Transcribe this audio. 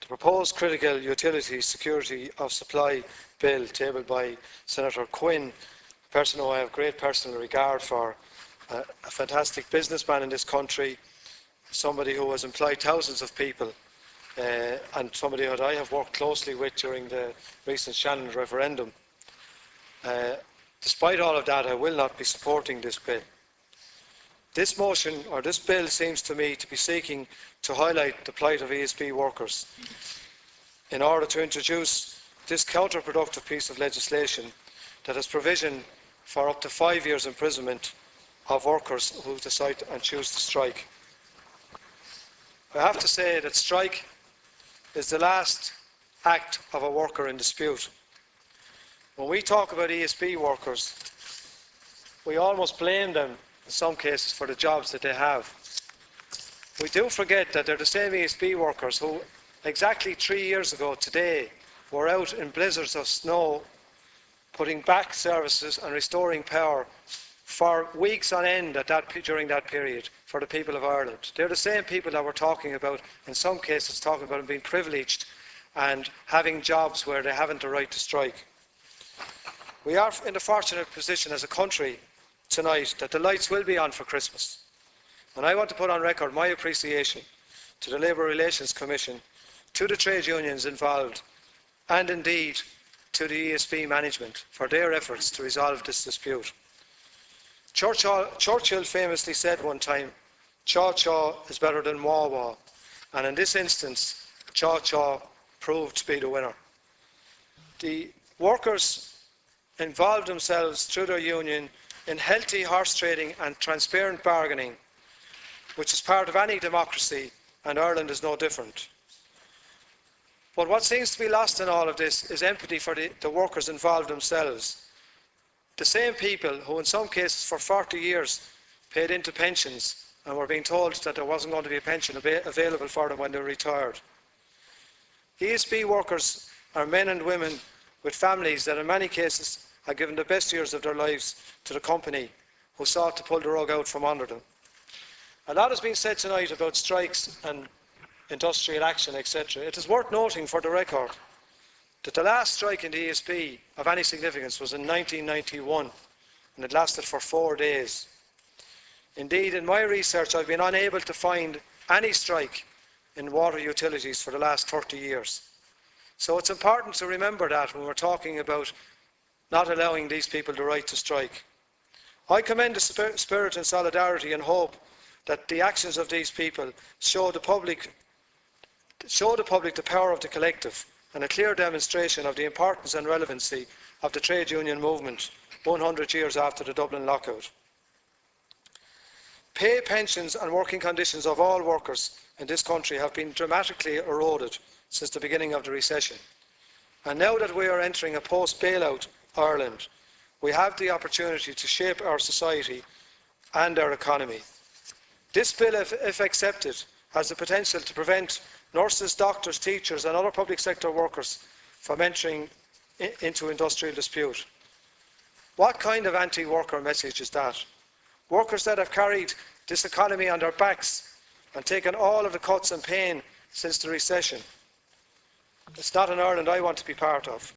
The proposed Critical Utility Security of Supply Bill tabled by Senator Quinn, a person who I have great personal regard for, a fantastic businessman in this country, somebody who has employed thousands of people, and somebody that I have worked closely with during the recent Shannon referendum. Despite all of that, I will not be supporting this bill. This motion, or this bill, seems to me to be seeking to highlight the plight of ESB workers in order to introduce this counterproductive piece of legislation that has provision for up to 5 years imprisonment of workers who decide and choose to strike. I have to say that strike is the last act of a worker in dispute. When we talk about ESB workers, we almost blame them in some cases for the jobs that they have. We do forget that they're the same ESB workers who exactly 3 years ago today were out in blizzards of snow putting back services and restoring power for weeks on end during that period for the people of Ireland. They're the same people that we're talking about, in some cases talking about them being privileged and having jobs where they haven't the right to strike. We are in the fortunate position as a country tonight that the lights will be on for Christmas. And I want to put on record my appreciation to the Labour Relations Commission, to the trade unions involved, and indeed to the ESB management for their efforts to resolve this dispute. Churchill famously said one time, "Chaw-chaw is better than wah-wah," and in this instance, chaw-chaw proved to be the winner. The workers involved themselves through their union in healthy horse trading and transparent bargaining, which is part of any democracy, and Ireland is no different. But what seems to be lost in all of this is empathy for the workers involved themselves. The same people who in some cases for 40 years paid into pensions and were being told that there wasn't going to be a pension available for them when they retired. ESB workers are men and women with families that in many cases have given the best years of their lives to the company who sought to pull the rug out from under them. A lot has been said tonight about strikes and industrial action, etc. It is worth noting for the record that the last strike in the ESB of any significance was in 1991, and it lasted for 4 days. Indeed, in my research, I've been unable to find any strike in water utilities for the last 30 years. So it's important to remember that when we're talking about not allowing these people the right to strike. I commend the spirit and solidarity and hope that the actions of these people show the public the power of the collective and a clear demonstration of the importance and relevancy of the trade union movement 100 years after the Dublin lockout. Pay, pensions and working conditions of all workers in this country have been dramatically eroded since the beginning of the recession. And now that we are entering a post-bailout Ireland, we have the opportunity to shape our society and our economy. This bill, if accepted, has the potential to prevent nurses, doctors, teachers and other public sector workers from entering into industrial dispute. What kind of anti-worker message is that? Workers that have carried this economy on their backs and taken all of the cuts and pain since the recession. It's not an Ireland I want to be part of.